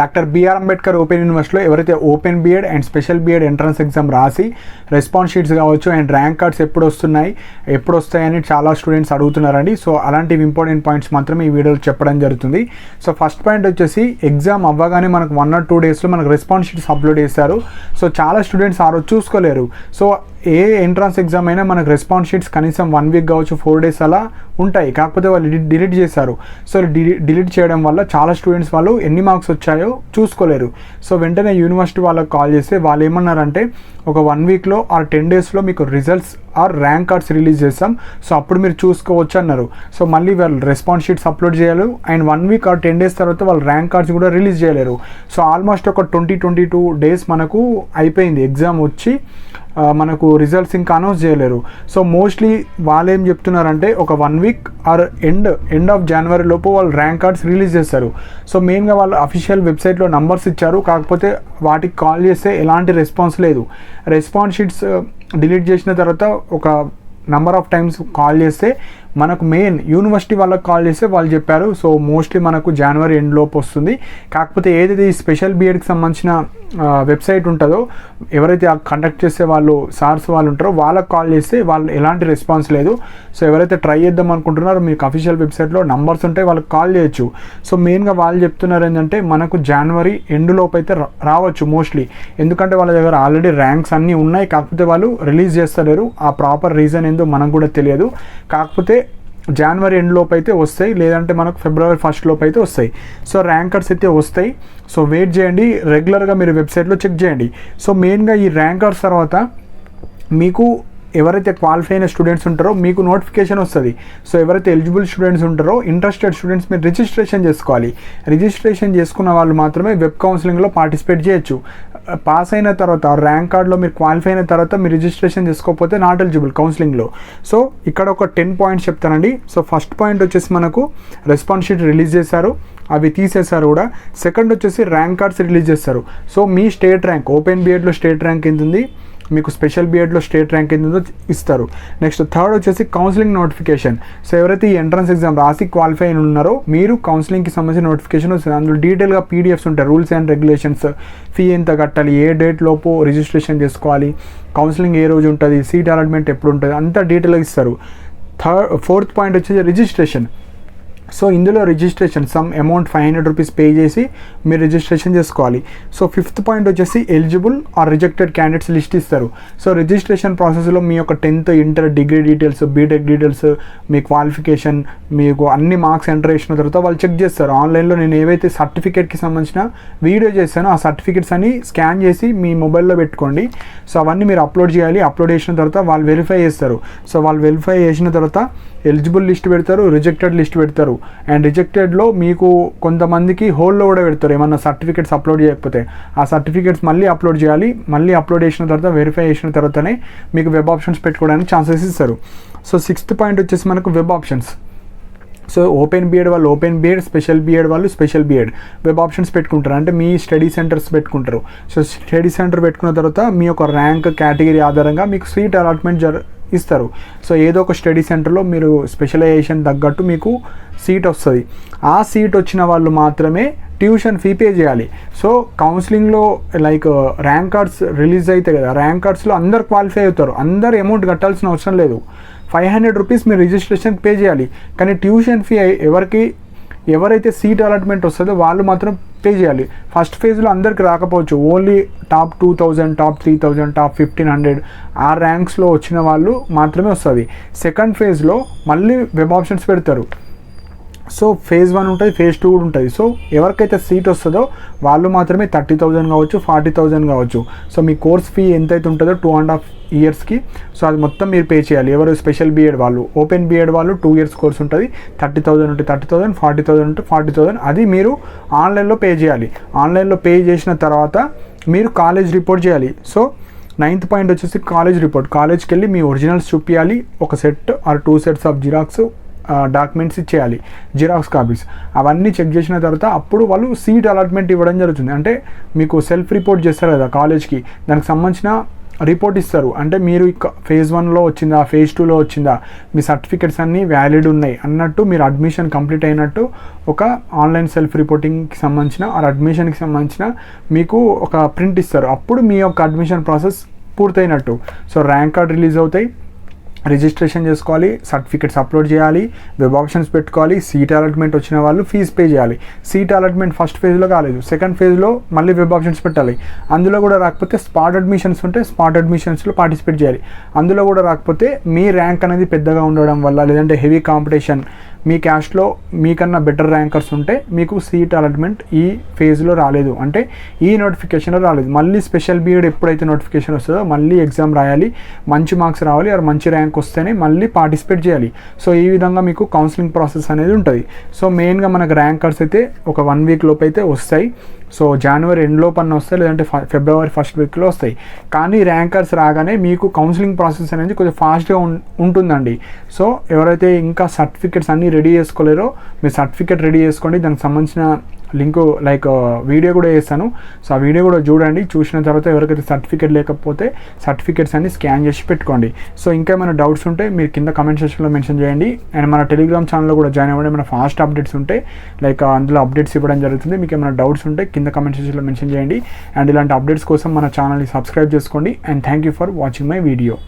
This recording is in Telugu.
డాక్టర్ బిఆర్ అంబేద్కర్ ఓపెన్ యూనివర్సిటీలో ఎవరైతే open B Ed and special B Ed entrance exam రాసి రెస్పాన్స్ షీట్స్ కావచ్చు అండ్ ర్యాంక్ కార్డ్స్ ఎప్పుడు వస్తాయని చాలా స్టూడెంట్స్ అడుగుతున్నారండి. సో అలాంటివి ఇంపార్టెంట్ పాయింట్స్ మాత్రమే ఈ వీడియోలో చెప్పడం జరుగుతుంది. సో ఫస్ట్ పాయింట్ వచ్చేసి ఎగ్జామ్ అవ్వగానే మనకు 1 or 2 డేస్లో మనకు రెస్పాన్స్ షీట్స్ అప్లోడ్ చేస్తారు. సో చాలా స్టూడెంట్స్ ఆ రోజు చూసుకోలేరు. సో ఏ ఎంట్రన్స్ ఎగ్జామ్ అయినా మనకు రెస్పాన్స్ షీట్స్ కనీసం 1 వీక్ కావచ్చు 4 days అలా ఉంటాయి. కాకపోతే వాళ్ళు డిలీట్ చేశారు. సో డిలీట్ చేయడం వల్ల చాలా స్టూడెంట్స్ వాళ్ళు ఎన్ని మార్క్స్ వచ్చాయో చూసుకోలేరు. సో వెంటనే యూనివర్సిటీ వాళ్ళకి కాల్ చేస్తే వాళ్ళు ఏమన్నారంటే ఒక 1 వీక్లో ఆర్ 10 daysలో మీకు results or rank cards release చేస్తాం, సో అప్పుడు మీరు చూసుకోవచ్చు అన్నారు. సో మళ్ళీ వాళ్ళు రెస్పాన్స్ షీట్స్ అప్లోడ్ చేయాలి అండ్ 1 వీక్ ఆర్ 10 days తర్వాత వాళ్ళు ర్యాంక్ కార్డ్స్ కూడా రిలీజ్ చేయలేరు. సో ఆల్మోస్ట్ ఒక 22 days మనకు అయిపోయింది ఎగ్జామ్ వచ్చి, మనకు రిజల్ట్స్ ఇంకా అనౌన్స్ చేయలేరు. సో మోస్ట్లీ వాళ్ళు ఏం చెప్తున్నారంటే ఒక 1 week are end of January లోపు వాళ్ళు ర్యాంక్ కార్డ్స్ రిలీజ్ చేస్తారు. సో మెయిన్గా వాళ్ళు అఫీషియల్ వెబ్సైట్లో నంబర్స్ ఇచ్చారు, కాకపోతే వాటికి కాల్ చేస్తే ఎలాంటి రెస్పాన్స్ లేదు. రెస్పాన్స్ షీట్స్ డిలీట్ చేసిన తర్వాత ఒక నెంబర్ ఆఫ్ టైమ్స్ కాల్ చేస్తే మనకు మెయిన్ యూనివర్సిటీ వాళ్ళకి కాల్ చేస్తే వాళ్ళు చెప్పారు సో మోస్ట్లీ మనకు జనవరి ఎండ్ లోపు వస్తుంది. కాకపోతే ఏదైతే ఈ స్పెషల్ బీఎడ్కి సంబంధించిన వెబ్సైట్ ఉంటుందో ఎవరైతే కండక్ట్ చేసే వాళ్ళు సార్స్ వాళ్ళు ఉంటారో వాళ్ళకి కాల్ చేస్తే వాళ్ళు ఎలాంటి రెస్పాన్స్ లేదు. సో ఎవరైతే ట్రై చేద్దాం అనుకుంటున్నారో మీకు అఫీషియల్ వెబ్సైట్లో నంబర్స్ ఉంటాయి, వాళ్ళకి కాల్ చేయొచ్చు. సో మెయిన్గా వాళ్ళు చెప్తున్నారు ఏంటంటే మనకు జనవరి ఎండ్ లోపు అయితే రావచ్చు మోస్ట్లీ, ఎందుకంటే వాళ్ళ దగ్గర ఆల్రెడీ ర్యాంక్స్ అన్నీ ఉన్నాయి, కాకపోతే వాళ్ళు రిలీజ్ చేస్తలేరు. ఆ ప్రాపర్ రీజన్ ఏందో మనకు కూడా తెలియదు. కాకపోతే జనవరి ఎండ్ లోపు అయితే వస్తాయి, లేదంటే మనకు ఫిబ్రవరి 1st లోపు అయితే వస్తాయి. సో ర్యాంకర్స్ అయితే వస్తాయి. సో వెయిట్ చేయండి, రెగ్యులర్గా మీరు వెబ్సైట్లో చెక్ చేయండి. సో మెయిన్గా ఈ ర్యాంకర్స్ తర్వాత మీకు ఎవరైతే క్వాలిఫై అయిన స్టూడెంట్స్ ఉంటారో మీకు నోటిఫికేషన్ వస్తుంది. సో ఎవరైతే ఎలిజిబుల్ స్టూడెంట్స్ ఉంటారో ఇంట్రెస్టెడ్ స్టూడెంట్స్ మీరు రిజిస్ట్రేషన్ చేసుకోవాలి. రిజిస్ట్రేషన్ చేసుకున్న వాళ్ళు మాత్రమే వెబ్ కౌన్సిలింగ్లో పార్టిసిపేట్ చేయొచ్చు. పాస్ అయిన తర్వాత ర్యాంక్ కార్డ్లో మీరు క్వాలిఫై అయిన తర్వాత మీరు రిజిస్ట్రేషన్ చేసుకోకపోతే నాట్ ఎలిజిబుల్ కౌన్సిలింగ్లో. సో ఇక్కడ ఒక 10 points చెప్తానండి. సో ఫస్ట్ పాయింట్ వచ్చేసి మనకు రెస్పాన్స్ షీట్ రిలీజ్ చేశారు, అవి తీసేశారు కూడా. సెకండ్ వచ్చేసి ర్యాంక్ కార్డ్స్ రిలీజ్ చేస్తారు. సో మీ స్టేట్ ర్యాంక్ ఓపెన్ బీఎడ్లో స్టేట్ ర్యాంక్ ఎంత ఉంది, మీకు స్పెషల్ బీఎడ్లో స్టేట్ ర్యాంక్ ఎంత ఉందో ఇస్తారు. నెక్స్ట్ థర్డ్ వచ్చేసి కౌన్సిలింగ్ నోటిఫికేషన్. సో ఎవరైతే ఈ ఎంట్రన్స్ ఎగ్జామ్ రాసి క్వాలిఫై అయిన ఉన్నారో మీరు కౌన్సిలింగ్కి సంబంధించిన నోటిఫికేషన్ వస్తుంది. అందులో డీటెయిల్గా పీడిఎఫ్స్ ఉంటాయి, రూల్స్ అండ్ రెగ్యులేషన్స్, ఫీ ఎంత కట్టాలి, ఏ డేట్ లోపు రిజిస్ట్రేషన్ చేసుకోవాలి, కౌన్సిలింగ్ ఏ రోజు ఉంటుంది, సీట్ అలాట్మెంట్ ఎప్పుడు ఉంటుంది, అంతా డీటెయిల్గా ఇస్తారు. ఫోర్త్ పాయింట్ వచ్చేసి రిజిస్ట్రేషన్. సో ఇందులో registration some amount 500 rupees pay చేసి మీరు రిజిస్ట్రేషన్ చేసుకోవాలి. సో ఫిఫ్త్ పాయింట్ వచ్చేసి eligible or rejected candidates list ఇస్తారు. సో రిజిస్ట్రేషన్ ప్రాసెస్లో మీ యొక్క 10th, inter, degree details, BTech details, మీ క్వాలిఫికేషన్, మీకు అన్ని మార్క్స్ ఎంటర్ చేసిన తర్వాత వాళ్ళు చెక్ చేస్తారు. ఆన్లైన్లో నేను ఏవైతే సర్టిఫికేట్కి సంబంధించిన వీడియో చేశానో ఆ సర్టిఫికేట్స్ అన్ని స్కాన్ చేసి మీ మొబైల్లో పెట్టుకోండి. సో అవన్నీ మీరు అప్లోడ్ చేయాలి. అప్లోడ్ చేసిన తర్వాత వాళ్ళు వెరిఫై చేస్తారు. సో వాళ్ళు వెరిఫై చేసిన తర్వాత ఎలిజిబుల్ లిస్ట్ పెడతారు, రిజెక్టెడ్ లిస్ట్ పెడతారు. అండ్ రిజెక్టెడ్లో మీకు కొంతమందికి హోల్డ్లో కూడా పెడతారు, ఏమన్నా సర్టిఫికేట్స్ అప్లోడ్ చేయకపోతే ఆ సర్టిఫికేట్స్ మళ్ళీ అప్లోడ్ చేయాలి. మళ్ళీ అప్లోడ్ చేసిన తర్వాత వెరిఫై చేసిన తర్వాతనే మీకు వెబ్ ఆప్షన్స్ పెట్టుకోవడానికి ఛాన్సెస్ ఇస్తారు. సో సిక్స్త్ పాయింట్ వచ్చేసి మనకు web options. So open B Ed వాళ్ళు ఓపెన్ బీఎడ్, స్పెషల్ బీఎడ్ వాళ్ళు స్పెషల్ బీఎడ్ వెబ్ ఆప్షన్స్ పెట్టుకుంటారు, అంటే మీ స్టడీ సెంటర్స్ పెట్టుకుంటారు. సో స్టడీ సెంటర్ పెట్టుకున్న తర్వాత మీ యొక్క ర్యాంక్ కేటగిరీ ఆధారంగా మీకు సీట్ అలాట్మెంట్ ఇస్తారు. సో ఏదో ఒక స్టడీ సెంటర్లో మీరు స్పెషలైజేషన్ తగ్గట్టు మీకు సీట్ వస్తుంది. ఆ సీట్ వచ్చిన వాళ్ళు మాత్రమే ట్యూషన్ ఫీ పే చేయాలి. సో కౌన్సిలింగ్లో లైక్ ర్యాంక్ కార్డ్స్ రిలీజ్ అవుతాయి కదా, ర్యాంక్ కార్డ్స్లో అందరు క్వాలిఫై అవుతారు, అందరు అమౌంట్ కట్టాల్సిన అవసరం లేదు. 500 rupees మీరు రిజిస్ట్రేషన్ పే చేయాలి. కానీ ట్యూషన్ ఫీ ఎవరైతే సీట్ అలాట్మెంట్ వస్తుందో వాళ్ళు మాత్రం పే చేయాలి. ఫస్ట్ ఫేజ్లో అందరికి రాకపోవచ్చు, ఓన్లీ టాప్ 2000, టాప్ 3000, టాప్ 1500 ఆ ర్యాంక్స్లో వచ్చిన వాళ్ళు మాత్రమే వస్తుంది. సెకండ్ ఫేజ్లో మళ్ళీ వెబ్ ఆప్షన్స్ పెడతారు. సో ఫేజ్ 1 ఉంటుంది, ఫేజ్ 2 కూడా ఉంటుంది. సో ఎవరికైతే సీట్ వస్తుందో వాళ్ళు మాత్రమే 30,000 కావచ్చు, 40,000 కావచ్చు. సో మీ కోర్స్ ఫీ ఎంతైతే ఉంటుందో 2.5 yearsకి, సో అది మొత్తం మీరు పే చేయాలి. ఎవరు స్పెషల్ బీఎడ్ వాళ్ళు, ఓపెన్ బీఎడ్ వాళ్ళు 2 years కోర్స్ ఉంటుంది, 30,000 ఉంటే 30,000, 40,000 ఉంటే 40,000, అది మీరు ఆన్లైన్లో పే చేయాలి. ఆన్లైన్లో పే చేసిన తర్వాత మీరు కాలేజ్ రిపోర్ట్ చేయాలి. సో 9th పాయింట్ వచ్చేసి కాలేజ్ రిపోర్ట్. కాలేజ్కి వెళ్ళి మీ ఒరిజినల్స్ చూపించాలి, ఒక set or 2 sets of xerox documents ఇచ్చేయాలి, జిరాక్స్ కాపీస్. అవన్నీ చెక్ చేసిన తర్వాత అప్పుడు వాళ్ళు సీట్ అలాట్మెంట్ ఇవ్వడం జరుగుతుంది. అంటే మీకు సెల్ఫ్ రిపోర్ట్ చేస్తారు కదా కాలేజ్కి, దానికి సంబంధించిన రిపోర్ట్ ఇస్తారు. అంటే మీరు ఫేజ్ 1లో వచ్చిందా, ఫేజ్ 2లో వచ్చిందా, మీ సర్టిఫికెట్స్ అన్నీ వ్యాలిడ్ ఉన్నాయి అన్నట్టు మీరు అడ్మిషన్ కంప్లీట్ అయినట్టు ఒక ఆన్లైన్ సెల్ఫ్ రిపోర్టింగ్కి సంబంధించిన అడ్మిషన్కి సంబంధించిన మీకు ఒక ప్రింట్ ఇస్తారు. అప్పుడు మీ యొక్క అడ్మిషన్ ప్రాసెస్ పూర్తయినట్టు. సో ర్యాంక్ కార్డ్ రిలీజ్ అవుతాయి, రిజిస్ట్రేషన్ చేసుకోవాలి, సర్టిఫికెట్స్ అప్లోడ్ చేయాలి, వెబ్ ఆప్షన్స్ పెట్టుకోవాలి, సీట్ అలాట్మెంట్ వచ్చిన వాళ్ళు ఫీజు పే చేయాలి. సీట్ అలాట్మెంట్ ఫస్ట్ ఫేజ్లో కాలేదు, సెకండ్ ఫేజ్లో మళ్ళీ వెబ్ ఆప్షన్స్ పెట్టాలి. అందులో కూడా రాకపోతే స్పాట్ అడ్మిషన్స్ ఉంటే స్పాట్ అడ్మిషన్స్లో పార్టిసిపేట్ చేయాలి. అందులో కూడా రాకపోతే మీ ర్యాంక్ అనేది పెద్దగా ఉండడం వల్ల, లేదంటే హెవీ కాంపిటీషన్, మీ క్యాస్ట్లో మీకన్నా బెటర్ ర్యాంకర్స్ ఉంటే మీకు సీట్ అలాట్మెంట్ ఈ ఫేజ్లో రాలేదు అంటే ఈ నోటిఫికేషన్లో రాలేదు. మళ్ళీ స్పెషల్ బీఎడ్ ఎప్పుడైతే నోటిఫికేషన్ వస్తుందో మళ్ళీ ఎగ్జామ్ రాయాలి, మంచి మార్క్స్ రావాలి, ఆర్ మంచి ర్యాంక్ వస్తేనే మళ్ళీ పార్టిసిపేట్ చేయాలి. సో ఈ విధంగా మీకు కౌన్సిలింగ్ ప్రాసెస్ అనేది ఉంటుంది. సో మెయిన్గా మనకు ర్యాంకర్స్ అయితే ఒక 1 వీక్ లోపు అయితే వస్తాయి. సో జనవరి ఎండ్ లోపన్న వస్తాయి, లేదంటే ఫిబ్రవరి ఫస్ట్ వీక్లో వస్తాయి. కానీ ర్యాంకర్స్ రాగానే మీకు కౌన్సిలింగ్ ప్రాసెస్ అనేది కొంచెం ఫాస్ట్గా ఉంటుందండి. సో ఎవరైతే ఇంకా సర్టిఫికెట్స్ అన్నీ రెడీ చేసుకోలేరో మీరు సర్టిఫికెట్ రెడీ చేసుకోండి. దానికి సంబంధించిన లింకు వీడియో కూడా వేస్తాను. సో ఆ వీడియో కూడా చూడండి. చూసిన తర్వాత ఎవరికైతే సర్టిఫికేట్ లేకపోతే సర్టిఫికేట్స్ అన్ని స్కాన్ చేసి పెట్టుకోండి. సో ఇంకా ఏమైనా డౌట్స్ ఉంటే మీరు కింద కమెంట్ సెక్షన్లో మెన్షన్ చేయండి. అండ్ మన టెలిగ్రామ్ ఛానల్లో కూడా జాయిన్ అవ్వండి. ఏమైనా ఫాస్ట్ అప్డేట్స్ ఉంటే అందులో అప్డేట్స్ ఇవ్వడం జరుగుతుంది. మీకు ఏమైనా డౌట్స్ ఉంటే కింద కమెంట్ సెక్షన్లో మెన్షన్ చేయండి. అండ్ ఇలాంటి అప్డేట్స్ కోసం మన ఛానల్ని సబ్స్క్రైబ్ చేసుకోండి. And thank you for watching my video.